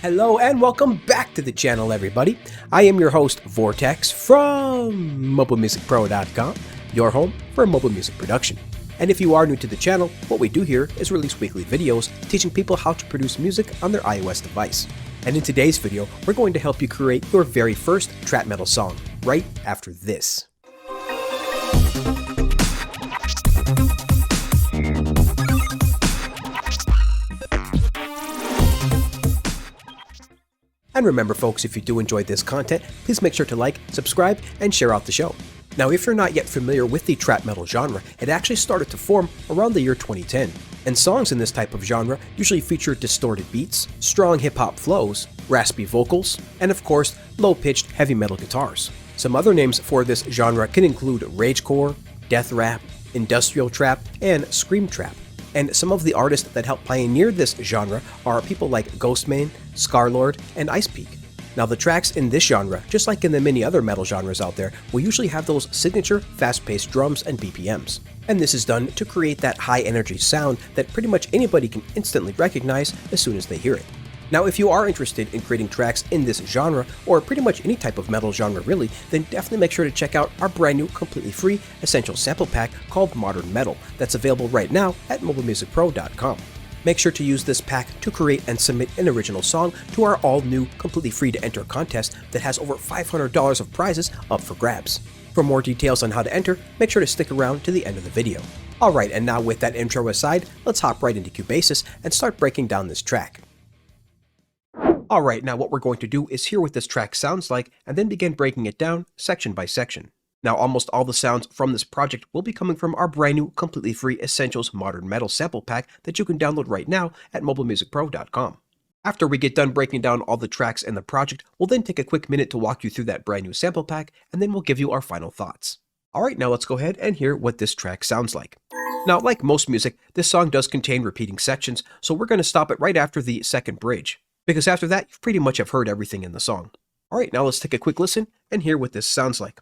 Hello and welcome back to the channel, everybody. I am your host, Vortex, from MobileMusicPro.com, your home for mobile music production. And if you are new to the channel, what we do here is release weekly videos teaching people how to produce music on their iOS device. And in today's video, we're going to help you create your very first trap metal song, right after this. And remember folks, if you do enjoy this content, please make sure to like, subscribe, and share out the show. Now if you're not yet familiar with the trap metal genre, it actually started to form around the year 2010. And songs in this type of genre usually feature distorted beats, strong hip-hop flows, raspy vocals, and of course, low-pitched heavy metal guitars. Some other names for this genre can include ragecore, death rap, industrial trap, and scream trap. And some of the artists that helped pioneer this genre are people like Ghostman, Scarlord, and Ice Peak. Now the tracks in this genre, just like in the many other metal genres out there, will usually have those signature fast-paced drums and BPMs. And this is done to create that high-energy sound that pretty much anybody can instantly recognize as soon as they hear it. Now if you are interested in creating tracks in this genre, or pretty much any type of metal genre really, then definitely make sure to check out our brand new completely free essential sample pack called Modern Metal that's available right now at MobileMusicPro.com. Make sure to use this pack to create and submit an original song to our all-new completely free to enter contest that has over $500 of prizes up for grabs. For more details on how to enter, make sure to stick around to the end of the video. Alright, and now with that intro aside, let's hop right into Cubasis and start breaking down this track. Alright, now what we're going to do is hear what this track sounds like and then begin breaking it down section by section. Now almost all the sounds from this project will be coming from our brand new completely free Essentials Modern Metal sample pack that you can download right now at MobileMusicPro.com. After we get done breaking down all the tracks in the project, we'll then take a quick minute to walk you through that brand new sample pack and then we'll give you our final thoughts. Alright, now let's go ahead and hear what this track sounds like. Now like most music, this song does contain repeating sections, so we're going to stop it right after the second bridge, because after that you pretty much have heard everything in the song. Alright, now let's take a quick listen and hear what this sounds like.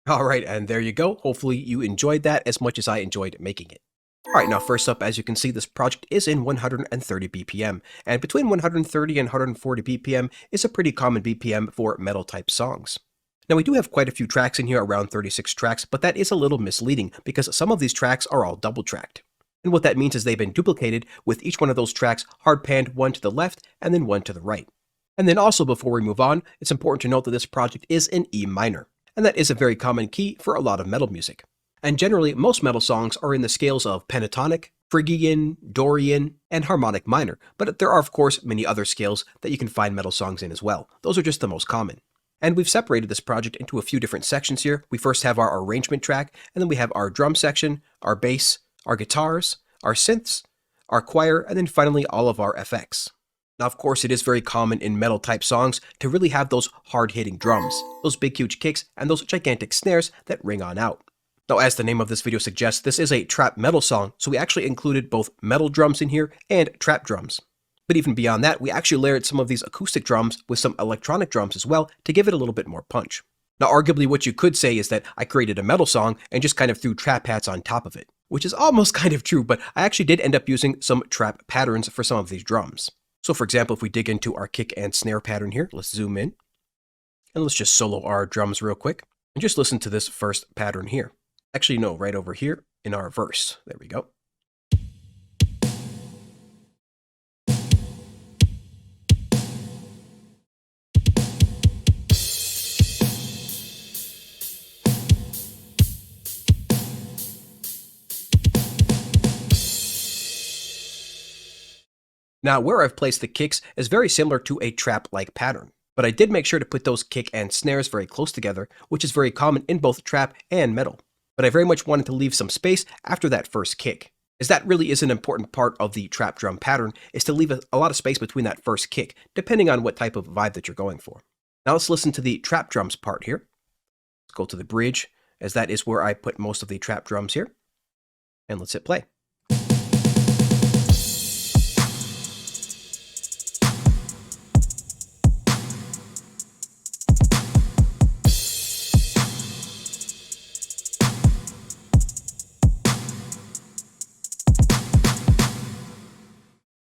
Alright, and there you go. Hopefully you enjoyed that as much as I enjoyed making it. Alright, now first up, as you can see, this project is in 130 BPM, and between 130 and 140 BPM is a pretty common BPM for metal type songs. Now we do have quite a few tracks in here, around 36 tracks, but that is a little misleading because some of these tracks are all double tracked. And what that means is they've been duplicated, with each one of those tracks hard panned one to the left and then one to the right. And then also, before we move on, it's important to note that this project is in E minor, and that is a very common key for a lot of metal music. And generally, most metal songs are in the scales of pentatonic, Phrygian, Dorian, and harmonic minor, but there are of course many other scales that you can find metal songs in as well. Those are just the most common. And we've separated this project into a few different sections here. We first have our arrangement track, and then we have our drum section, our bass, our guitars, our synths, our choir, and then finally all of our FX. Now, of course, it is very common in metal type songs to really have those hard-hitting drums, those big huge kicks, and those gigantic snares that ring on out. Now, as the name of this video suggests, this is a trap metal song, so we actually included both metal drums in here and trap drums. But even beyond that, we actually layered some of these acoustic drums with some electronic drums as well to give it a little bit more punch. Now, arguably what you could say is that I created a metal song and just kind of threw trap hats on top of it, which is almost kind of true, but I actually did end up using some trap patterns for some of these drums. So for example, if we dig into our kick and snare pattern here, let's zoom in, and let's just solo our drums real quick, and just listen to this first pattern here. Actually, no, right over here in our verse. There we go. Now, where I've placed the kicks is very similar to a trap-like pattern, but I did make sure to put those kick and snares very close together, which is very common in both trap and metal. But I very much wanted to leave some space after that first kick, as that really is an important part of the trap drum pattern, is to leave a lot of space between that first kick, depending on what type of vibe that you're going for. Now let's listen to the trap drums part here. Let's go to the bridge, as that is where I put most of the trap drums here. And let's hit play.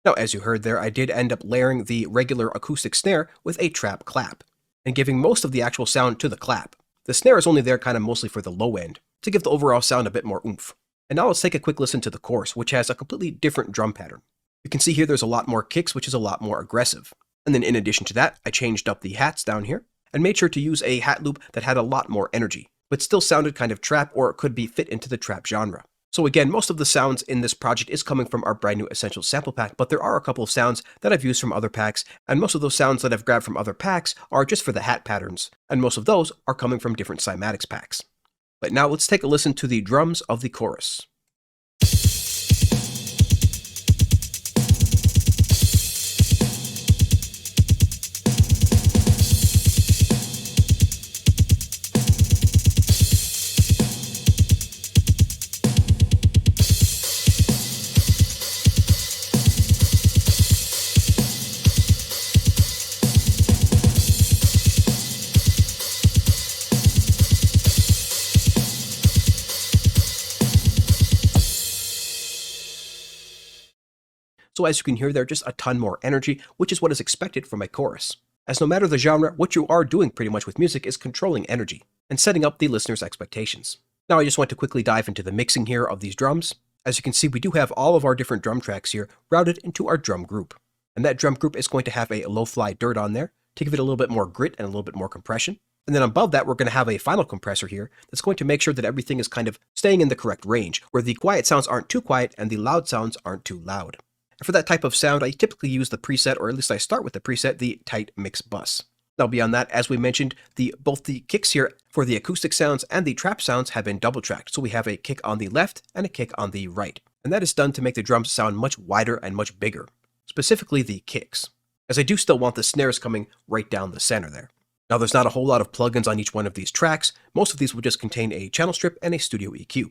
Now, as you heard there, I did end up layering the regular acoustic snare with a trap clap, and giving most of the actual sound to the clap. The snare is only there kind of mostly for the low end, to give the overall sound a bit more oomph. And now let's take a quick listen to the chorus, which has a completely different drum pattern. You can see here there's a lot more kicks, which is a lot more aggressive. And then in addition to that, I changed up the hats down here, and made sure to use a hat loop that had a lot more energy, but still sounded kind of trap, or it could be fit into the trap genre. So again, most of the sounds in this project is coming from our brand new Essentials sample pack, but there are a couple of sounds that I've used from other packs, and most of those sounds that I've grabbed from other packs are just for the hat patterns, and most of those are coming from different cymatics packs. But now let's take a listen to the drums of the chorus. So as you can hear, there's just a ton more energy, which is what is expected from a chorus. As no matter the genre, what you are doing pretty much with music is controlling energy and setting up the listener's expectations. Now I just want to quickly dive into the mixing here of these drums. As you can see, we do have all of our different drum tracks here routed into our drum group. And that drum group is going to have a low-fly dirt on there to give it a little bit more grit and a little bit more compression. And then above that, we're going to have a final compressor here that's going to make sure that everything is kind of staying in the correct range, where the quiet sounds aren't too quiet and the loud sounds aren't too loud. And for that type of sound, I typically use the preset, or at least I start with the preset, the tight mix bus. Now beyond that, as we mentioned, both the kicks here for the acoustic sounds and the trap sounds have been double tracked. So we have a kick on the left and a kick on the right. And that is done to make the drums sound much wider and much bigger, specifically the kicks, as I do still want the snares coming right down the center there. Now there's not a whole lot of plugins on each one of these tracks. Most of these will just contain a channel strip and a studio EQ.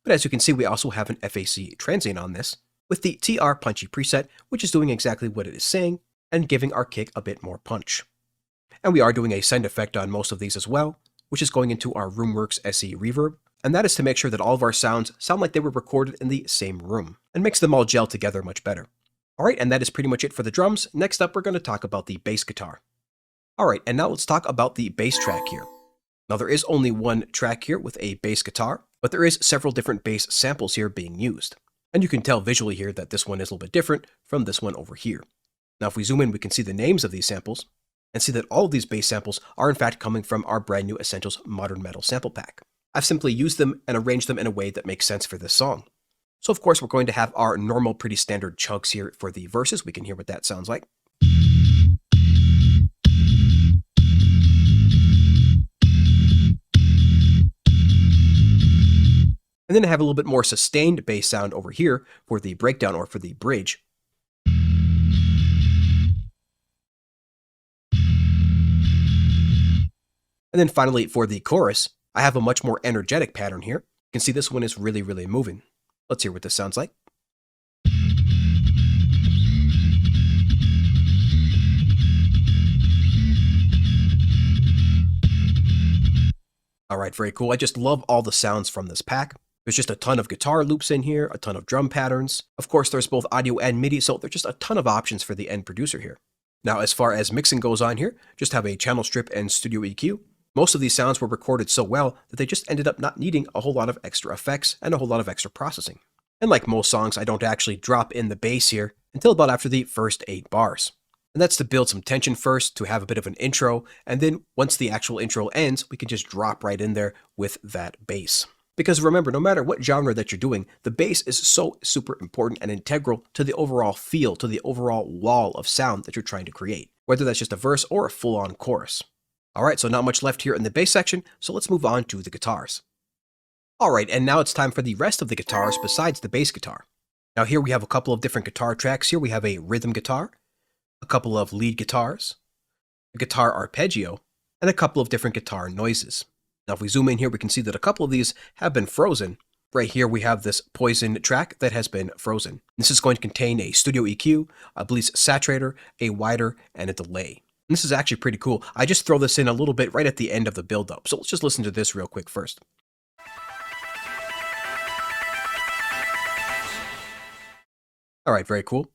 But as you can see, we also have an FAC transient on this, with the TR Punchy preset, which is doing exactly what it is saying, and giving our kick a bit more punch. And we are doing a send effect on most of these as well, which is going into our Roomworks SE reverb, and that is to make sure that all of our sounds sound like they were recorded in the same room, and makes them all gel together much better. Alright, and that is pretty much it for the drums. Next up, we're going to talk about the bass guitar. Alright, and now let's talk about the bass track here. Now there is only one track here with a bass guitar, but there is several different bass samples here being used. And you can tell visually here that this one is a little bit different from this one over here. Now if we zoom in, we can see the names of these samples and see that all of these bass samples are in fact coming from our brand new Essentials Modern Metal sample pack. I've simply used them and arranged them in a way that makes sense for this song. So of course we're going to have our normal pretty standard chugs here for the verses. We can hear what that sounds like. And then I have a little bit more sustained bass sound over here for the breakdown or for the bridge. And then finally for the chorus, I have a much more energetic pattern here. You can see this one is really, really moving. Let's hear what this sounds like. All right, very cool. I just love all the sounds from this pack. There's just a ton of guitar loops in here, a ton of drum patterns. Of course, there's both audio and MIDI, so there's just a ton of options for the end producer here. Now, as far as mixing goes on here, just have a channel strip and studio EQ. Most of these sounds were recorded so well that they just ended up not needing a whole lot of extra effects and a whole lot of extra processing. And like most songs, I don't actually drop in the bass here until about after the first 8 bars. And that's to build some tension first, to have a bit of an intro, and then once the actual intro ends, we can just drop right in there with that bass. Because remember, no matter what genre that you're doing, the bass is so super important and integral to the overall feel, to the overall wall of sound that you're trying to create, whether that's just a verse or a full-on chorus. Alright, so not much left here in the bass section, so let's move on to the guitars. Alright, and now it's time for the rest of the guitars besides the bass guitar. Now here we have a couple of different guitar tracks. Here we have a rhythm guitar, a couple of lead guitars, a guitar arpeggio, and a couple of different guitar noises. Now if we zoom in here, we can see that a couple of these have been frozen. Right here we have this Poison track that has been frozen. This is going to contain a studio EQ, a bleed saturator, a wider, and a delay. And this is actually pretty cool. I just throw this in a little bit right at the end of the build-up, so let's just listen to this real quick first. Alright, very cool.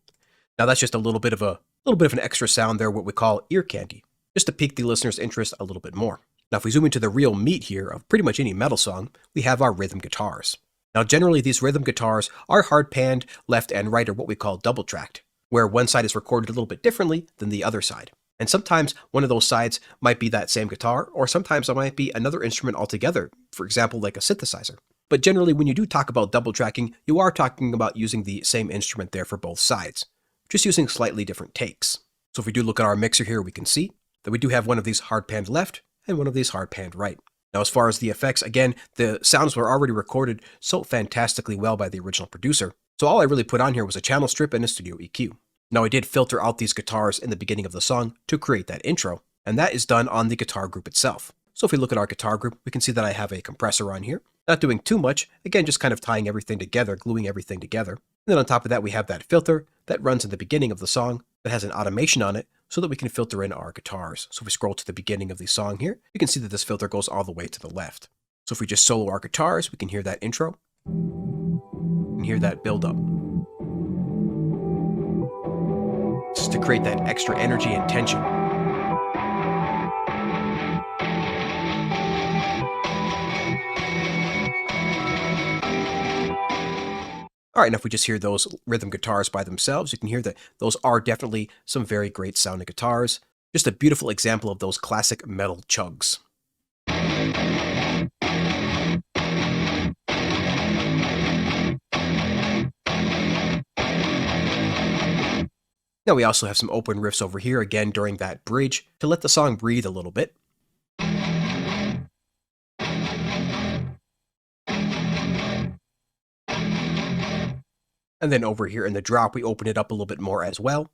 Now that's just a little bit of an extra sound there, what we call ear candy, just to pique the listener's interest a little bit more. Now if we zoom into the real meat here of pretty much any metal song, we have our rhythm guitars. Now generally these rhythm guitars are hard panned left and right, or what we call double tracked, where one side is recorded a little bit differently than the other side. And sometimes one of those sides might be that same guitar, or sometimes it might be another instrument altogether, for example like a synthesizer. But generally when you do talk about double tracking, you are talking about using the same instrument there for both sides, just using slightly different takes. So if we do look at our mixer here, we can see that we do have one of these hard panned left and one of these hard panned right. Now as far as the effects, again, the sounds were already recorded so fantastically well by the original producer, so all I really put on here was a channel strip and a studio EQ. Now I did filter out these guitars in the beginning of the song to create that intro, and that is done on the guitar group itself. So if we look at our guitar group, we can see that I have a compressor on here, not doing too much, again just kind of tying everything together, gluing everything together. And then on top of that we have that filter that runs in the beginning of the song that has an automation on it so that we can filter in our guitars. So if we scroll to the beginning of the song here, you can see that this filter goes all the way to the left. So if we just solo our guitars, we can hear that intro and hear that build up. Just to create that extra energy and tension. All right, and if we just hear those rhythm guitars by themselves, you can hear that those are definitely some very great sounding guitars. Just a beautiful example of those classic metal chugs. Now we also have some open riffs over here, again during that bridge, to let the song breathe a little bit. And then over here in the drop, we open it up a little bit more as well.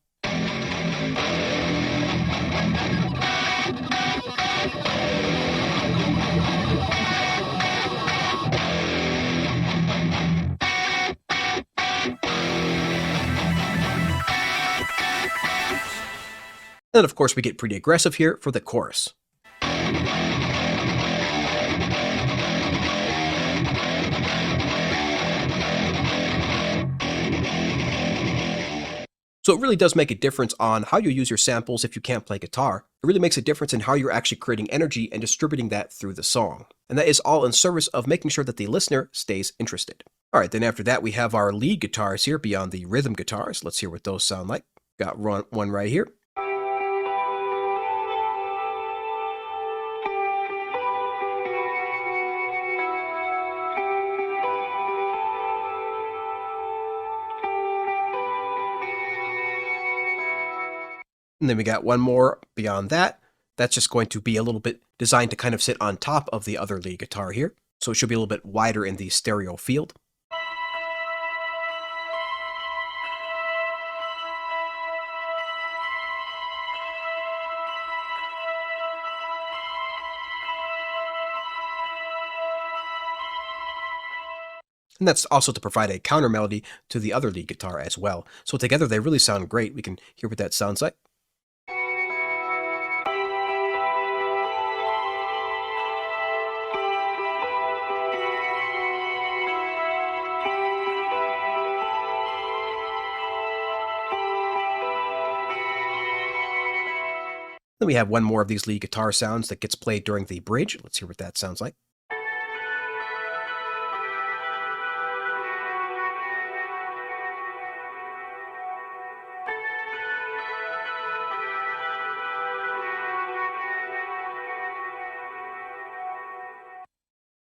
And then of course we get pretty aggressive here for the chorus. So it really does make a difference on how you use your samples if you can't play guitar. It really makes a difference in how you're actually creating energy and distributing that through the song. And that is all in service of making sure that the listener stays interested. All right, then after that, we have our lead guitars here beyond the rhythm guitars. Let's hear what those sound like. Got one right here. And then we got one more beyond that. That's just going to be a little bit designed to kind of sit on top of the other lead guitar here. So it should be a little bit wider in the stereo field. And that's also to provide a counter melody to the other lead guitar as well. So together they really sound great. We can hear what that sounds like. Then we have one more of these lead guitar sounds that gets played during the bridge. Let's hear what that sounds like.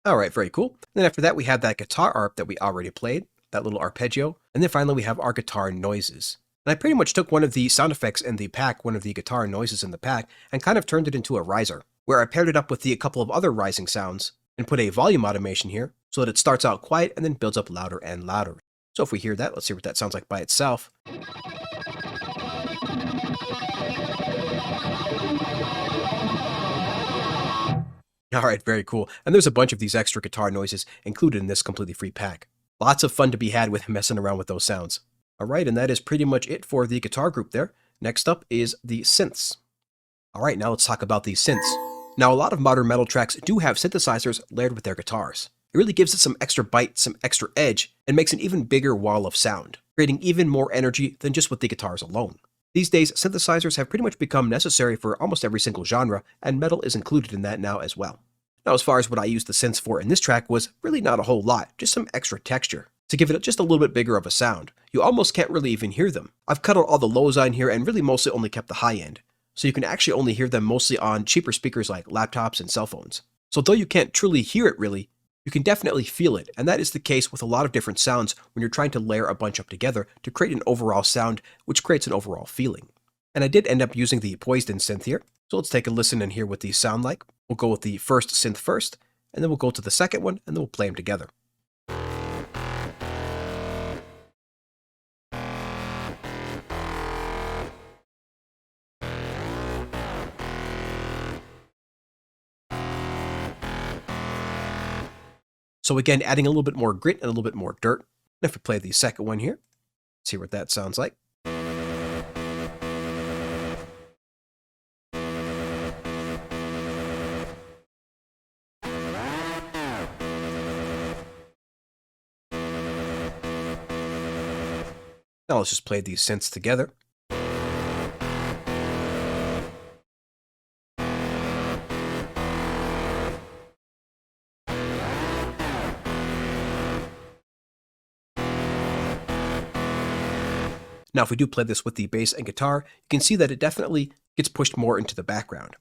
All right, very cool. Then after that, we have that guitar arp that we already played, that little arpeggio. And then finally, we have our guitar noises. And I pretty much took one of the sound effects in the pack, one of the guitar noises in the pack, and kind of turned it into a riser, where I paired it up with a couple of other rising sounds and put a volume automation here so that it starts out quiet and then builds up louder and louder. So if we hear that, let's hear what that sounds like by itself. All right, very cool. And there's a bunch of these extra guitar noises included in this completely free pack. Lots of fun to be had with messing around with those sounds. All right, and that is pretty much it for the guitar group there. Next up is the synths. All right, now let's talk about these synths. Now, a lot of modern metal tracks do have synthesizers layered with their guitars. It really gives it some extra bite, some extra edge, and makes an even bigger wall of sound, creating even more energy than just with the guitars alone. These days, synthesizers have pretty much become necessary for almost every single genre, and metal is included in that now as well. Now, as far as what I used the synths for in this track was really not a whole lot, just some extra texture, to give it just a little bit bigger of a sound. You almost can't really even hear them. I've cut out all the lows on here and really mostly only kept the high end, so you can actually only hear them mostly on cheaper speakers like laptops and cell phones. So though you can't truly hear it really, you can definitely feel it, and that is the case with a lot of different sounds when you're trying to layer a bunch up together to create an overall sound, which creates an overall feeling. And I did end up using the Poised In synth here, so let's take a listen and hear what these sound like. We'll go with the first synth first, and then we'll go to the second one, and then we'll play them together. So again, adding a little bit more grit and a little bit more dirt. And if we play the second one here, let's hear what that sounds like. Now let's just play these synths together. Now if we do play this with the bass and guitar, you can see that it definitely gets pushed more into the background.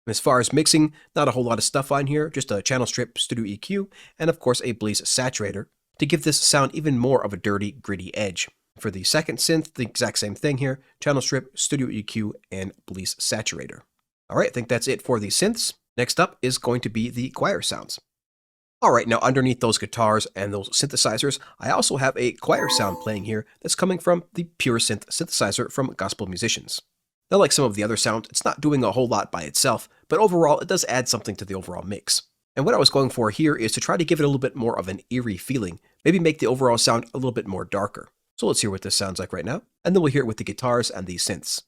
As far as mixing, not a whole lot of stuff on here, just a channel strip, studio EQ, and of course a Bleeze saturator to give this sound even more of a dirty, gritty edge. For the second synth, the exact same thing here, channel strip, studio EQ, and Bleeze saturator. Alright, I think that's it for the synths. Next up is going to be the choir sounds. Alright, now underneath those guitars and those synthesizers, I also have a choir sound playing here that's coming from the Pure Synth synthesizer from Gospel Musicians. Now, like some of the other sounds, it's not doing a whole lot by itself, but overall it does add something to the overall mix. And what I was going for here is to try to give it a little bit more of an eerie feeling, maybe make the overall sound a little bit more darker. So let's hear what this sounds like right now, and then we'll hear it with the guitars and the synths.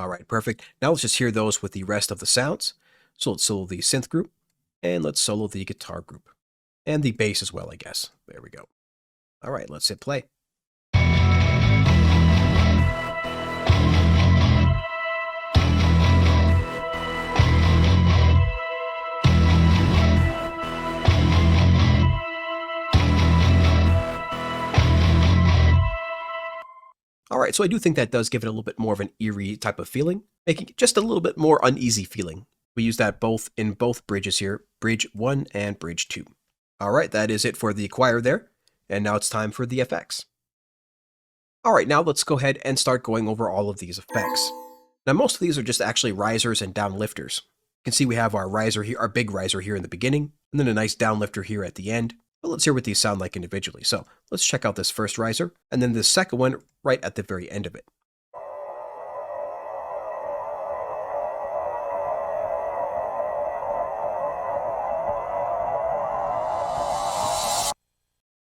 All right, perfect. Now let's just hear those with the rest of the sounds. So let's solo the synth group, and let's solo the guitar group, and the bass as well, I guess. There we go. All right, let's hit play. All right, so I do think that does give it a little bit more of an eerie type of feeling, making it just a little bit more uneasy feeling. We use that both in both bridges here, bridge 1 and bridge 2. All right, that is it for the choir there, and now it's time for the effects. All right, now let's go ahead and start going over all of these effects. Now, most of these are just actually risers and downlifters. You can see we have our riser here, our big riser here in the beginning, and then a nice downlifter here at the end. But let's hear what these sound like individually. So let's check out this first riser, and then the second one right at the very end of it.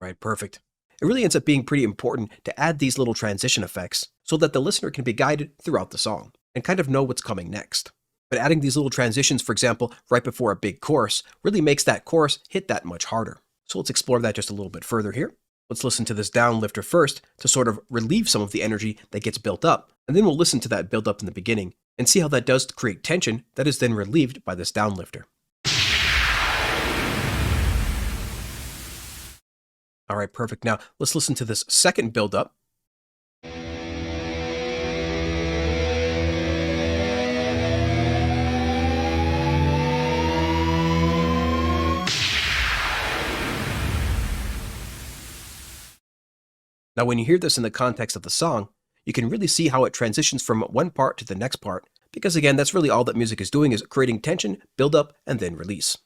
Right, perfect. It really ends up being pretty important to add these little transition effects so that the listener can be guided throughout the song and kind of know what's coming next. But adding these little transitions, for example, right before a big chorus, really makes that chorus hit that much harder. So let's explore that just a little bit further here. Let's listen to this downlifter first to sort of relieve some of the energy that gets built up, and then we'll listen to that build up in the beginning and see how that does create tension that is then relieved by this downlifter. All right, perfect. Now let's listen to this second build up. Now, when you hear this in the context of the song, you can really see how it transitions from one part to the next part, because again, that's really all that music is doing, is creating tension, build up, and then release.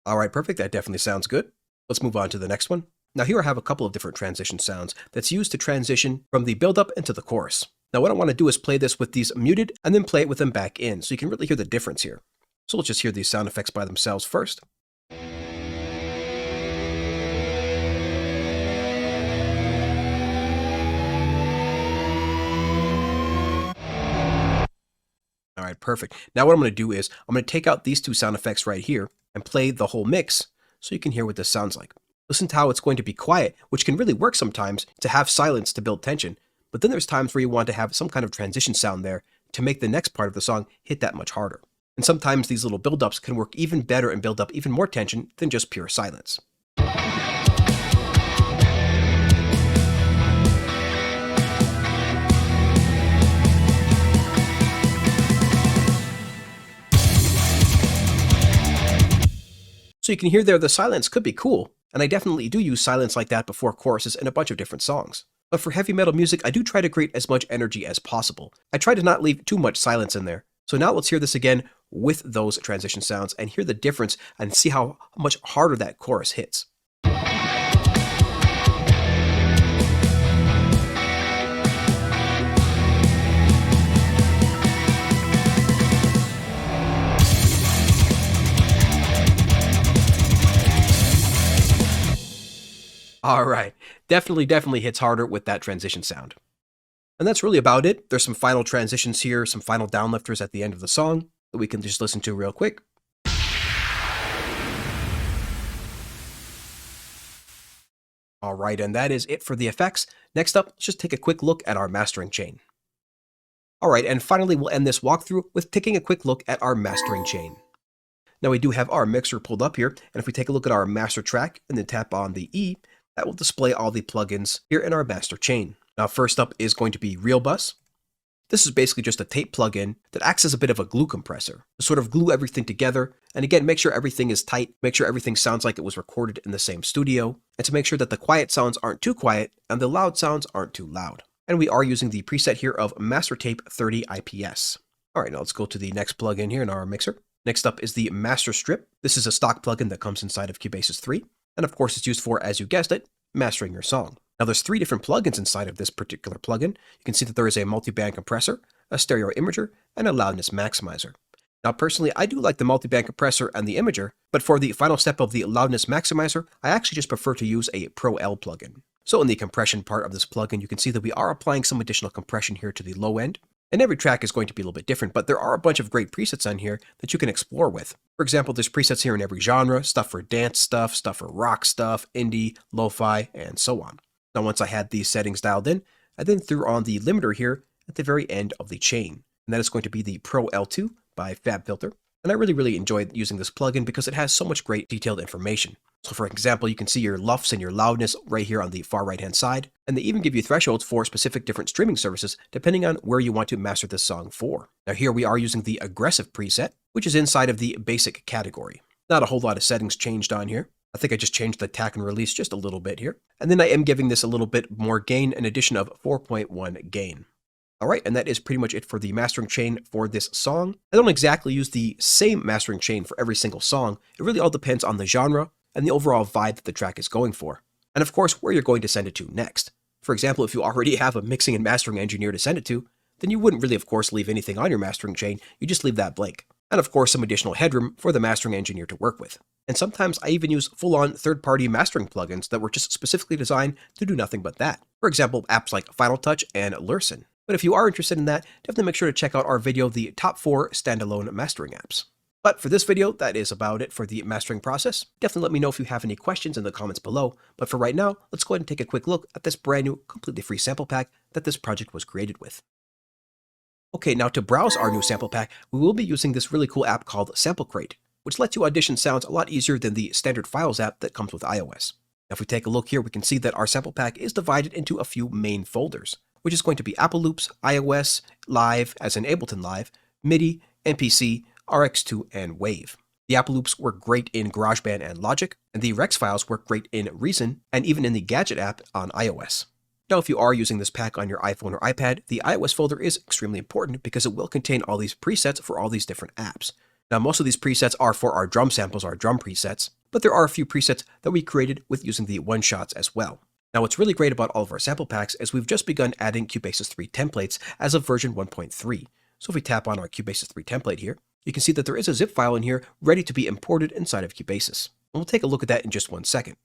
All right, perfect. That definitely sounds good. Let's move on to the next one. Now here I have a couple of different transition sounds that's used to transition from the build-up into the chorus. Now what I want to do is play this with these muted and then play it with them back in so you can really hear the difference here. So let's just hear these sound effects by themselves first. All right, perfect. Now what I'm going to do is I'm going to take out these two sound effects right here and play the whole mix so you can hear what this sounds like. Listen to how it's going to be quiet, which can really work sometimes to have silence to build tension. But then there's times where you want to have some kind of transition sound there to make the next part of the song hit that much harder. And sometimes these little build-ups can work even better and build up even more tension than just pure silence. So you can hear there the silence could be cool, and I definitely do use silence like that before choruses in a bunch of different songs. But for heavy metal music, I do try to create as much energy as possible. I try to not leave too much silence in there. So now let's hear this again with those transition sounds and hear the difference and see how much harder that chorus hits. All right, definitely hits harder with that transition sound. And that's really about it. There's some final transitions here, some final downlifters at the end of the song that we can just listen to real quick. All right, and that is it for the effects. Next up, let's just take a quick look at our mastering chain. All right, and finally, we'll end this walkthrough with taking a quick look at our mastering chain. Now we do have our mixer pulled up here, and if we take a look at our master track and then tap on the E, that will display all the plugins here in our master chain. Now first up is going to be RealBus. This is basically just a tape plugin that acts as a bit of a glue compressor to sort of glue everything together, and again, make sure everything is tight, make sure everything sounds like it was recorded in the same studio, and to make sure that the quiet sounds aren't too quiet and the loud sounds aren't too loud. And we are using the preset here of Master Tape 30 IPS. All right, now let's go to the next plugin here in our mixer. Next up is the Master Strip. This is a stock plugin that comes inside of Cubasis 3. And of course, it's used for, as you guessed it, mastering your song. Now there's 3 different plugins inside of this particular plugin. You can see that there is a multi-band compressor, a stereo imager, and a loudness maximizer. Now personally, I do like the multi-band compressor and the imager, but for the final step of the loudness maximizer, I actually just prefer to use a Pro L plugin. So in the compression part of this plugin, you can see that we are applying some additional compression here to the low end. And every track is going to be a little bit different, but there are a bunch of great presets on here that you can explore with. For example, there's presets here in every genre, stuff for dance stuff for rock stuff, indie, lo-fi, and so on. Now once I had these settings dialed in, I then threw on the limiter here at the very end of the chain. And that is going to be the Pro L2 by FabFilter. And I really enjoyed using this plugin because it has so much great detailed information. So for example, you can see your LUFS and your loudness right here on the far right hand side, and they even give you thresholds for specific different streaming services depending on where you want to master this song for. Now here we are using the aggressive preset, which is inside of the basic category. Not a whole lot of settings changed on here. I think I just changed the attack and release just a little bit here. And then I am giving this a little bit more gain, an addition of 4.1 gain. Alright, and that is pretty much it for the mastering chain for this song. I don't exactly use the same mastering chain for every single song. It really all depends on the genre and the overall vibe that the track is going for. And of course, where you're going to send it to next. For example, if you already have a mixing and mastering engineer to send it to, then you wouldn't really, of course, leave anything on your mastering chain, you just leave that blank. And of course, some additional headroom for the mastering engineer to work with. And sometimes I even use full-on third-party mastering plugins that were just specifically designed to do nothing but that. For example, apps like Final Touch and Lursen. But if you are interested in that, definitely make sure to check out our video, the top 4 standalone mastering apps. But for this video, that is about it for the mastering process. Definitely let me know if you have any questions in the comments below. But for right now, let's go ahead and take a quick look at this brand new, completely free sample pack that this project was created with. Okay, now to browse our new sample pack, we will be using this really cool app called Sample Crate, which lets you audition sounds a lot easier than the standard Files app that comes with iOS. Now if we take a look here, we can see that our sample pack is divided into a few main folders, which is going to be Apple Loops, iOS, Live, as in Ableton Live, MIDI, MPC, RX2, and Wave. The Apple Loops work great in GarageBand and Logic, and the Rex files work great in Reason, and even in the Gadget app on iOS. Now if you are using this pack on your iPhone or iPad, the iOS folder is extremely important because it will contain all these presets for all these different apps. Now most of these presets are for our drum samples, our drum presets, but there are a few presets that we created with using the one-shots as well. Now what's really great about all of our sample packs is we've just begun adding Cubasis 3 templates as of version 1.3. So if we tap on our Cubasis 3 template here, you can see that there is a zip file in here ready to be imported inside of Cubasis. And we'll take a look at that in just one second.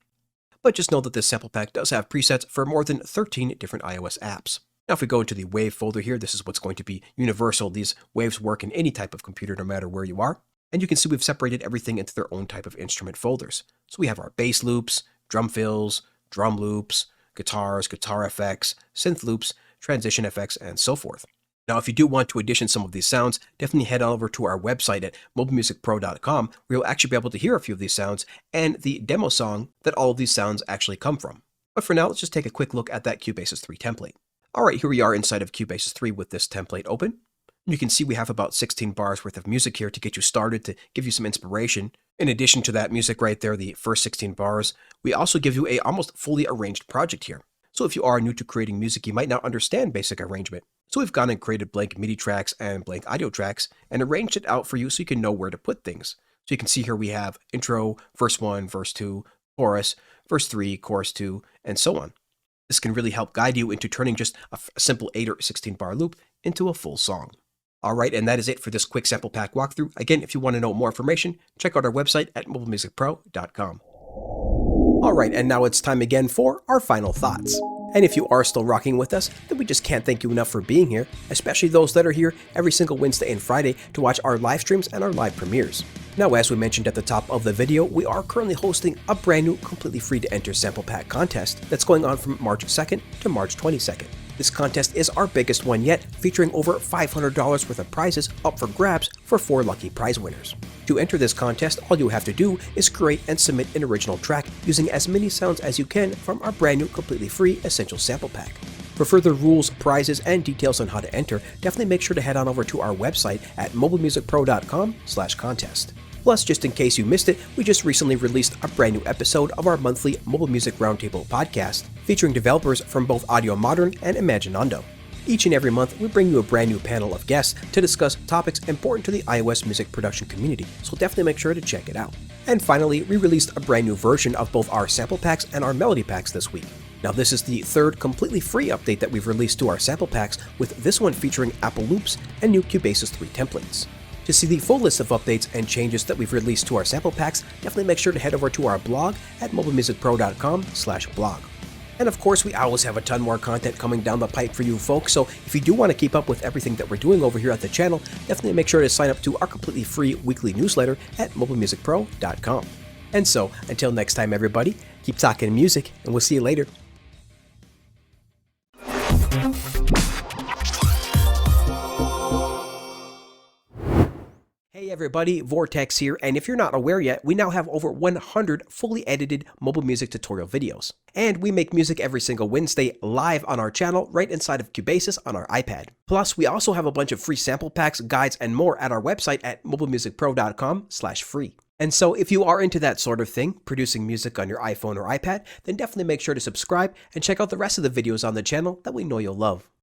But just know that this sample pack does have presets for more than 13 different iOS apps. Now if we go into the Wave folder here, this is what's going to be universal. These waves work in any type of computer no matter where you are. And you can see we've separated everything into their own type of instrument folders. So we have our bass loops, drum fills, drum loops, guitars, guitar effects, synth loops, transition effects, and so forth. Now, if you do want to audition some of these sounds, definitely head on over to our website at MobileMusicPro.com, where you'll actually be able to hear a few of these sounds and the demo song that all of these sounds actually come from. But for now, let's just take a quick look at that Cubasis 3 template. Alright, here we are inside of Cubasis 3 with this template open. You can see we have about 16 bars worth of music here to get you started, to give you some inspiration. In addition to that music right there, the first 16 bars, we also give you a almost fully arranged project here. So if you are new to creating music, you might not understand basic arrangement. So we've gone and created blank MIDI tracks and blank audio tracks and arranged it out for you so you can know where to put things. So you can see here we have intro, verse 1, verse 2, chorus, verse 3, chorus 2, and so on. This can really help guide you into turning just a simple 8 or 16 bar loop into a full song. Alright, and that is it for this quick sample pack walkthrough. Again, if you want to know more information, check out our website at MobileMusicPro.com. Alright, and now it's time again for our final thoughts. And if you are still rocking with us, then we just can't thank you enough for being here, especially those that are here every single Wednesday and Friday to watch our live streams and our live premieres. Now, as we mentioned at the top of the video, we are currently hosting a brand new, completely free to enter sample pack contest that's going on from March 2nd to March 22nd. This contest is our biggest one yet, featuring over $500 worth of prizes up for grabs for 4 lucky prize winners. To enter this contest, all you have to do is create and submit an original track using as many sounds as you can from our brand new completely free Essential Sample Pack. For further rules, prizes, and details on how to enter, definitely make sure to head on over to our website at MobileMusicPro.com/contest. Plus, just in case you missed it, we just recently released a brand new episode of our monthly Mobile Music Roundtable podcast, featuring developers from both Audio Modern and Imaginando. Each and every month, we bring you a brand new panel of guests to discuss topics important to the iOS music production community, so definitely make sure to check it out. And finally, we released a brand new version of both our sample packs and our melody packs this week. Now this is the third completely free update that we've released to our sample packs, with this one featuring Apple loops and new Cubasis 3 templates. To see the full list of updates and changes that we've released to our sample packs, definitely make sure to head over to our blog at MobileMusicPro.com/blog. And of course, we always have a ton more content coming down the pipe for you folks, so if you do want to keep up with everything that we're doing over here at the channel, definitely make sure to sign up to our completely free weekly newsletter at MobileMusicPro.com. And so, until next time everybody, keep talking music, and we'll see you later. Hey everybody, Vortex here, and if you're not aware yet, we now have over 100 fully edited mobile music tutorial videos. And we make music every single Wednesday live on our channel right inside of Cubasis on our iPad. Plus, we also have a bunch of free sample packs, guides, and more at our website at MobileMusicPro.com/free. And so if you are into that sort of thing, producing music on your iPhone or iPad, then definitely make sure to subscribe and check out the rest of the videos on the channel that we know you'll love.